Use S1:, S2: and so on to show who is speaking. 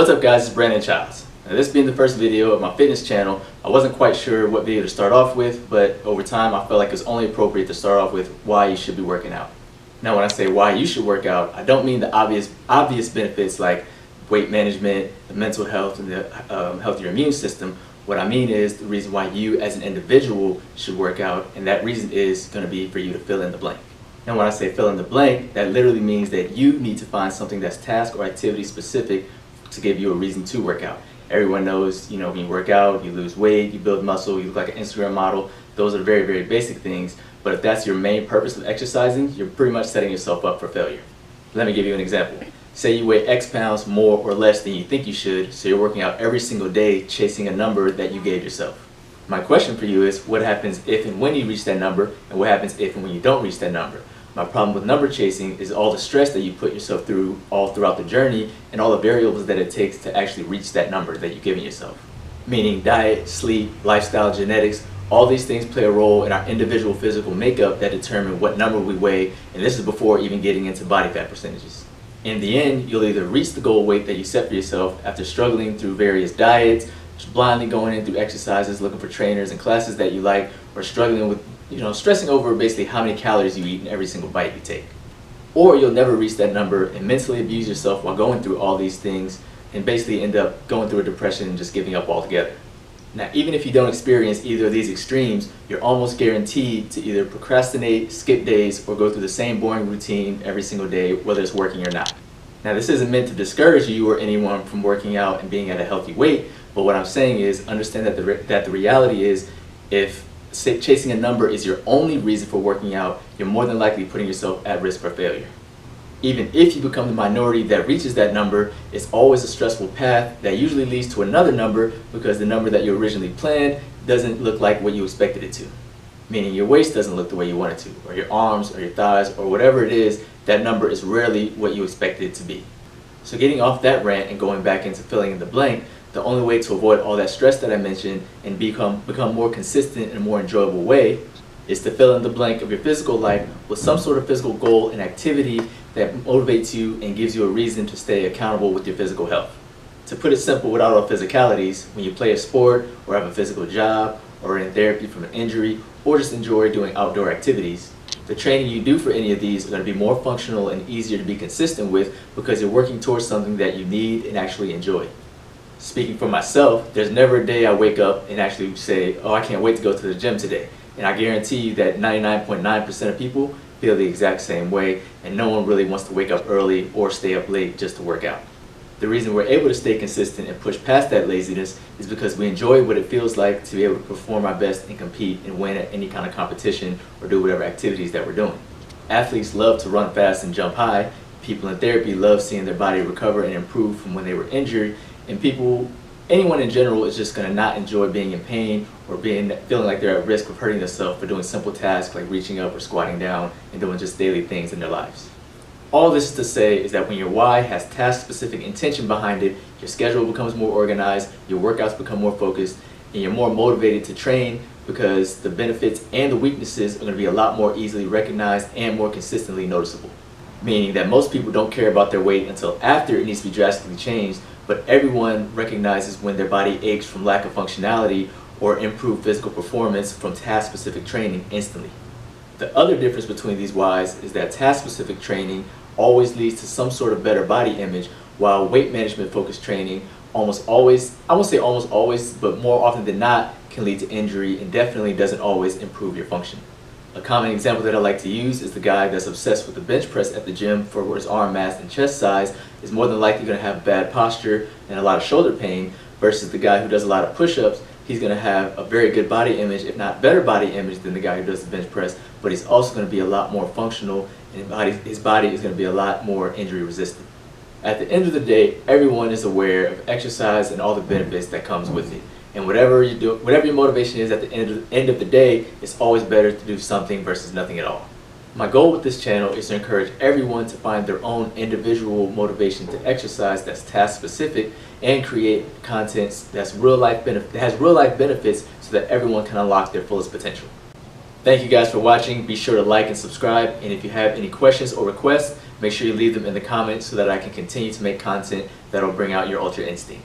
S1: What's up guys, it's Brandon Childs. Now this being the first video of my fitness channel, I wasn't quite sure what video to start off with, but over time I felt like it's only appropriate to start off with why you should be working out. Now when I say why you should work out, I don't mean the obvious benefits like weight management, the mental health, and the health of your immune system. What I mean is the reason why you as an individual should work out, and that reason is going to be for you to fill in the blank. And when I say fill in the blank, that literally means that you need to find something that's task or activity specific to give you a reason to work out. Everyone knows, when you work out, you lose weight, you build muscle, you look like an Instagram model. Those are very, very basic things. But if that's your main purpose of exercising, you're pretty much setting yourself up for failure. Let me give you an example. Say you weigh X pounds more or less than you think you should, so you're working out every single day chasing a number that you gave yourself. My question for you is, what happens if and when you reach that number, and what happens if and when you don't reach that number? My problem with number chasing is all the stress that you put yourself through all throughout the journey and all the variables that it takes to actually reach that number that you've given yourself. Meaning diet, sleep, lifestyle, genetics, all these things play a role in our individual physical makeup that determine what number we weigh, and this is before even getting into body fat percentages. In the end, you'll either reach the goal weight that you set for yourself after struggling through various diets, just blindly going in through exercises, looking for trainers and classes that you like, or struggling with stressing over basically how many calories you eat in every single bite you take. Or you'll never reach that number and mentally abuse yourself while going through all these things and basically end up going through a depression and just giving up altogether. Now, even if you don't experience either of these extremes, you're almost guaranteed to either procrastinate, skip days, or go through the same boring routine every single day, whether it's working or not. Now, this isn't meant to discourage you or anyone from working out and being at a healthy weight, but what I'm saying is understand that the reality is if chasing a number is your only reason for working out, you're more than likely putting yourself at risk for failure. Even if you become the minority that reaches that number, it's always a stressful path that usually leads to another number because the number that you originally planned doesn't look like what you expected it to. Meaning your waist doesn't look the way you want it to, or your arms, or your thighs, or whatever it is, that number is rarely what you expected it to be. So getting off that rant and going back into filling in the blank, the only way to avoid all that stress that I mentioned and become more consistent in a more enjoyable way is to fill in the blank of your physical life with some sort of physical goal and activity that motivates you and gives you a reason to stay accountable with your physical health. To put it simple, without all physicalities, when you play a sport or have a physical job or in therapy from an injury or just enjoy doing outdoor activities, the training you do for any of these are going to be more functional and easier to be consistent with because you're working towards something that you need and actually enjoy. Speaking for myself, there's never a day I wake up and actually say, oh, I can't wait to go to the gym today. And I guarantee you that 99.9% of people feel the exact same way, and no one really wants to wake up early or stay up late just to work out. The reason we're able to stay consistent and push past that laziness is because we enjoy what it feels like to be able to perform our best and compete and win at any kind of competition or do whatever activities that we're doing. Athletes love to run fast and jump high. People in therapy love seeing their body recover and improve from when they were injured. And anyone in general is just going to not enjoy being in pain or feeling like they're at risk of hurting themselves for doing simple tasks like reaching up or squatting down and doing just daily things in their lives. All this is to say is that when your why has task-specific intention behind it, your schedule becomes more organized, your workouts become more focused, and you're more motivated to train because the benefits and the weaknesses are going to be a lot more easily recognized and more consistently noticeable. Meaning that most people don't care about their weight until after it needs to be drastically changed, but everyone recognizes when their body aches from lack of functionality or improved physical performance from task-specific training instantly. The other difference between these whys is that task-specific training always leads to some sort of better body image, while weight management focused training almost always, I won't say almost always, but more often than not, can lead to injury and definitely doesn't always improve your function. A common example that I like to use is the guy that's obsessed with the bench press at the gym for his arm mass and chest size is more than likely going to have bad posture and a lot of shoulder pain versus the guy who does a lot of push-ups. He's going to have a very good body image, if not better body image than the guy who does the bench press, but he's also going to be a lot more functional and his body is going to be a lot more injury resistant. At the end of the day, everyone is aware of exercise and all the benefits that comes with it. And whatever you do, whatever your motivation is at the end of the day, it's always better to do something versus nothing at all. My goal with this channel is to encourage everyone to find their own individual motivation to exercise that's task specific and create content that's has real life benefits so that everyone can unlock their fullest potential. Thank you guys for watching. Be sure to like and subscribe, and if you have any questions or requests, make sure you leave them in the comments so that I can continue to make content that'll bring out your ultra instinct.